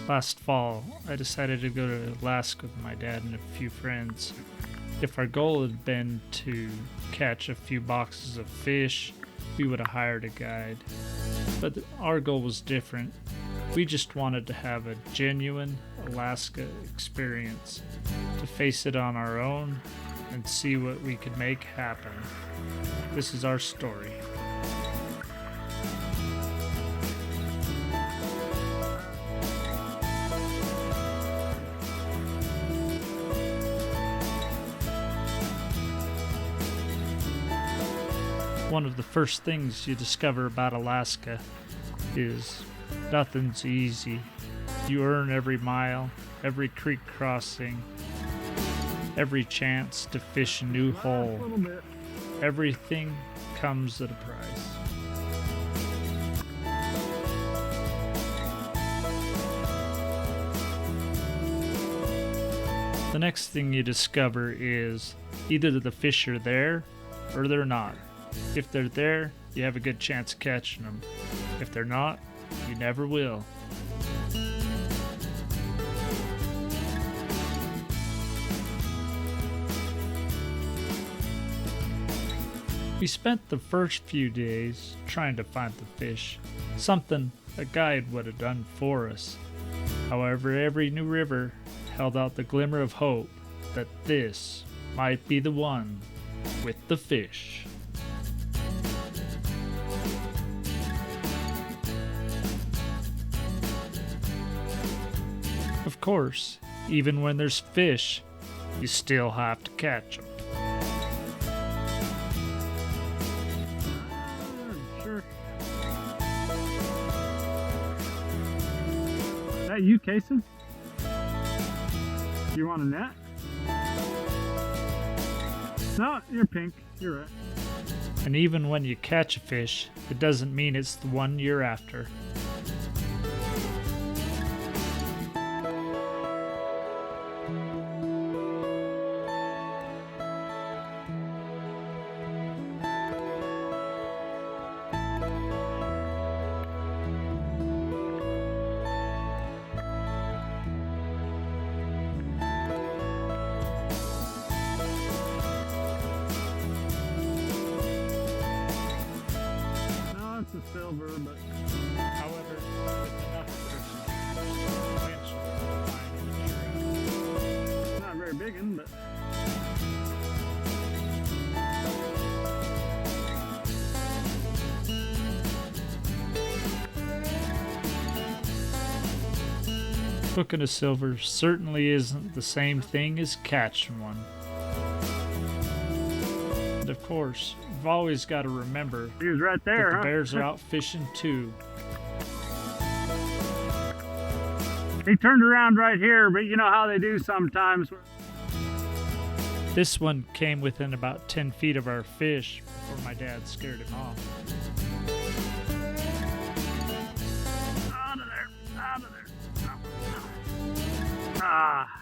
Last fall, I decided to go to Alaska with my dad and a few friends. If our goal had been to catch a few boxes of fish, we would have hired a guide. But our goal was different. We just wanted to have a genuine Alaska experience, to face it on our own and see what we could make happen. This is our story. One of the first things you discover about Alaska is nothing's easy. You earn every mile, every creek crossing, every chance to fish a new hole. Everything comes at a price. The next thing you discover is either the fish are there or they're not. If they're there, you have a good chance of catching them. If they're not, you never will. We spent the first few days trying to find the fish, something a guide would have done for us. However, every new river held out the glimmer of hope that this might be the one with the fish. Of course, even when there's fish, you still have to catch them. Sure. Is that you, Kason? You want a net? No, you're pink. You're right. And even when you catch a fish, it doesn't mean it's the one you're after. It's a silver, but However, with enough fish, eventually you'll find what you're after. not a very big one, but Hooking a silver certainly isn't the same thing as catching one. And of course, you've always got to remember he was right that there, the huh? bears are out fishing too. He turned around right here, but you know how they do sometimes. This one came within about 10 feet of our fish before my dad scared him off. Out of there, out of there. Ah.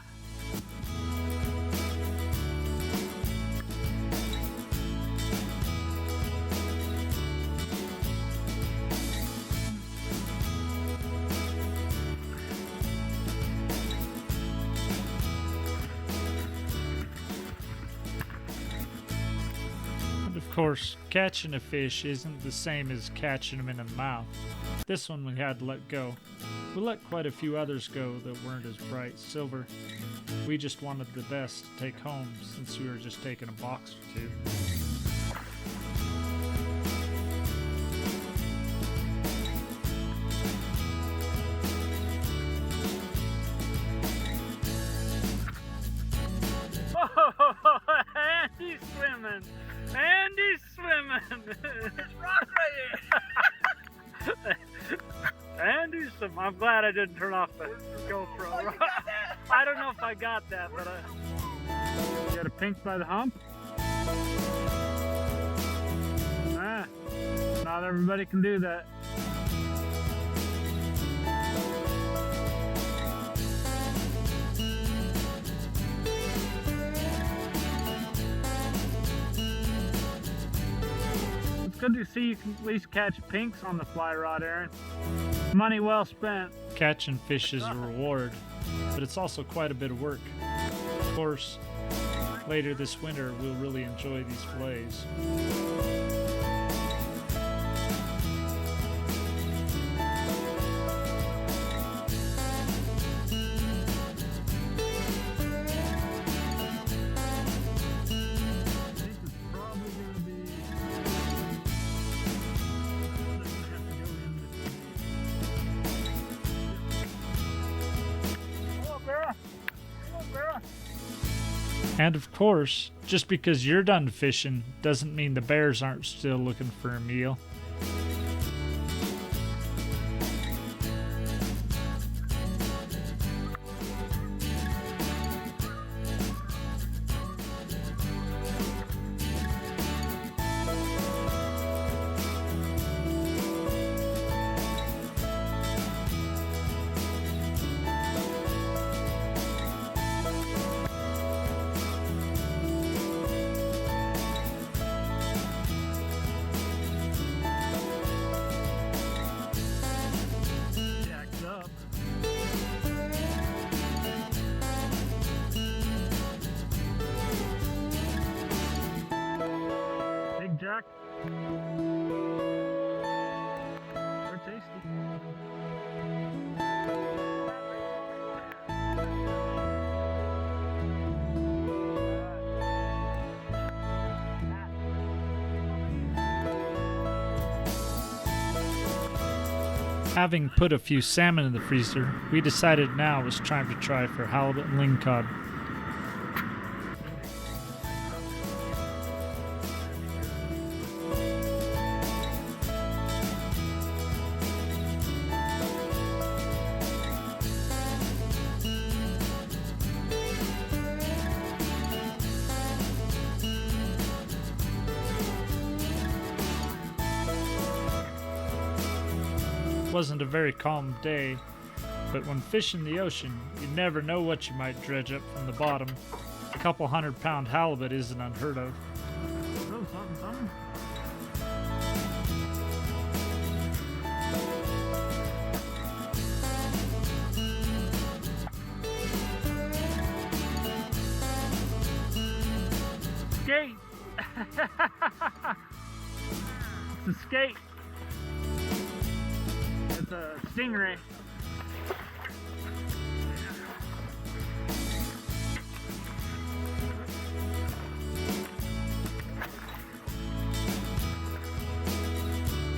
And of course, catching a fish isn't the same as catching them in the mouth. This one we had to let go. We let quite a few others go that weren't as bright silver. We just wanted the best to take home since we were just taking a box or two. Oh, Andy's swimming. Andy's swimming. It's rock right here. Andy's swimming. I'm glad I didn't turn off the GoPro. I don't know if I got that, but I... You got a pink by the hump? Ah, not everybody can do that. It's good to see you can at least catch pinks on the fly rod, Aaron. Money well spent. Catching fish is a reward, but it's also quite a bit of work. Of course, later this winter we'll really enjoy these fillets. And of course, just because you're done fishing doesn't mean the bears aren't still looking for a meal. Jack. They're tasty. Having put a few salmon in the freezer, we decided now was time to try for halibut and lingcod. Wasn't a very calm day, but when fishing the ocean, you never know what you might dredge up from the bottom. A couple 100-pound halibut isn't unheard of. Skate! It's a skate. It's a stingray.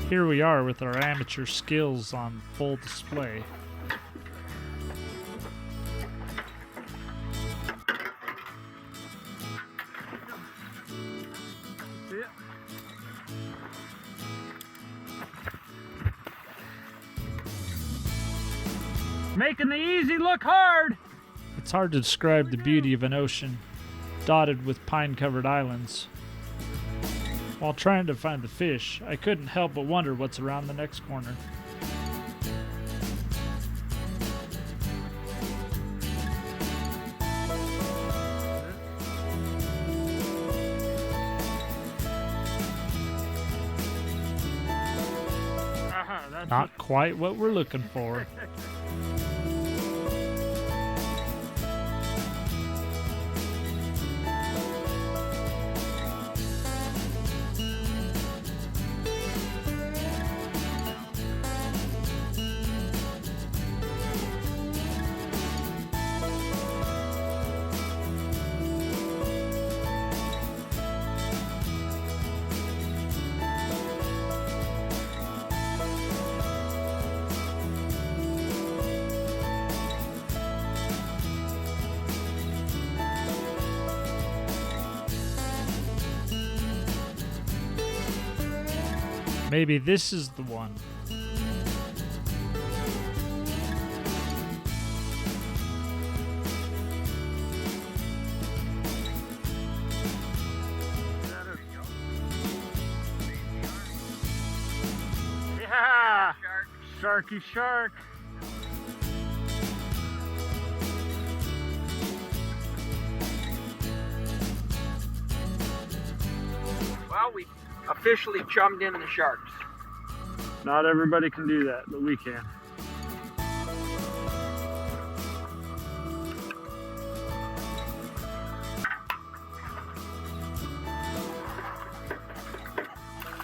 Here we are with our amateur skills on full display. Making the easy look hard. It's hard to describe the beauty of an ocean, dotted with pine-covered islands. While trying to find the fish, I couldn't help but wonder what's around the next corner. Not quite what we're looking for. Maybe this is the one. Yeah! Sharky shark. Well, we officially chummed in the sharks. Not everybody can do that, but we can.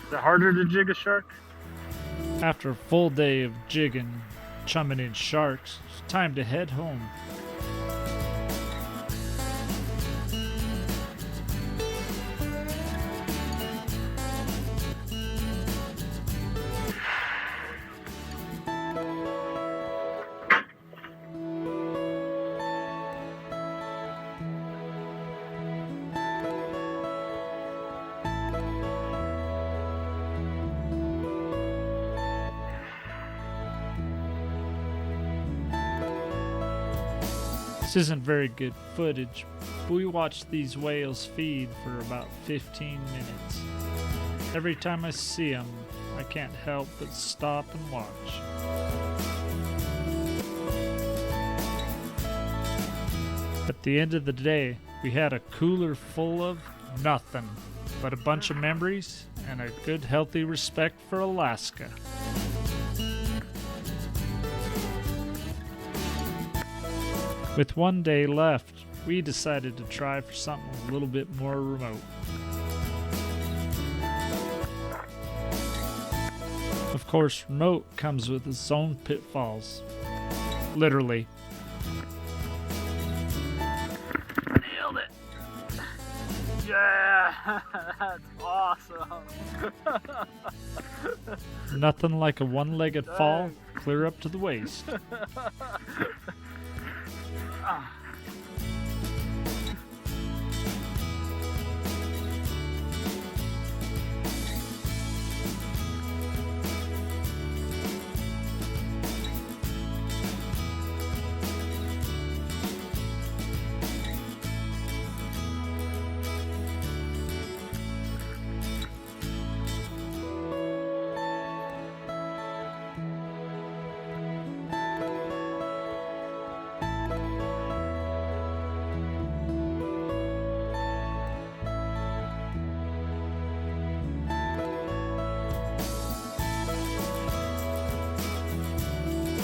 Is it harder to jig a shark? After a full day of jigging, chumming in sharks, it's time to head home. This isn't very good footage, but we watched these whales feed for about 15 minutes. Every time I see them, I can't help but stop and watch. At the end of the day, we had a cooler full of nothing but a bunch of memories and a good healthy respect for Alaska. With one day left, we decided to try for something a little bit more remote. Of course, remote comes with its own pitfalls. Literally. Nailed it. Yeah, that's awesome. Nothing like a one-legged fall clear up to the waist.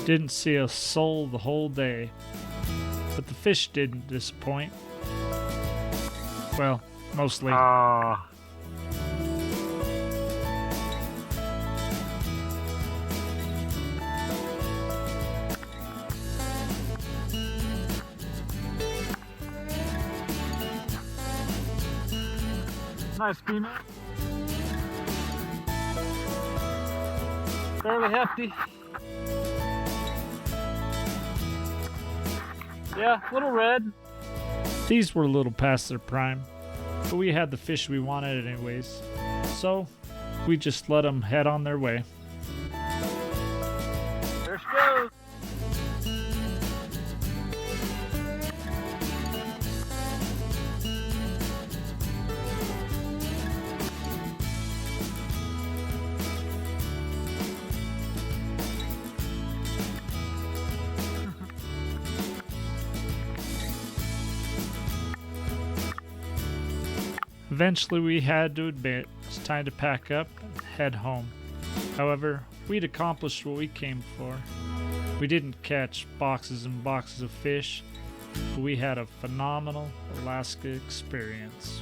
Didn't see a soul the whole day, but the fish didn't disappoint. Well, mostly. Nice female. Fairly hefty. Yeah, little red. These were a little past their prime, but we had the fish we wanted anyways, so we just let them head on their way. There she goes. Eventually we had to admit it's time to pack up and head home. However, we'd accomplished what we came for. We didn't catch boxes and boxes of fish, but we had a phenomenal Alaska experience.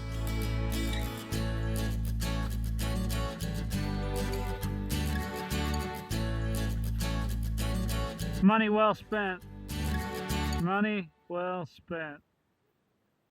Money well spent. Money well spent.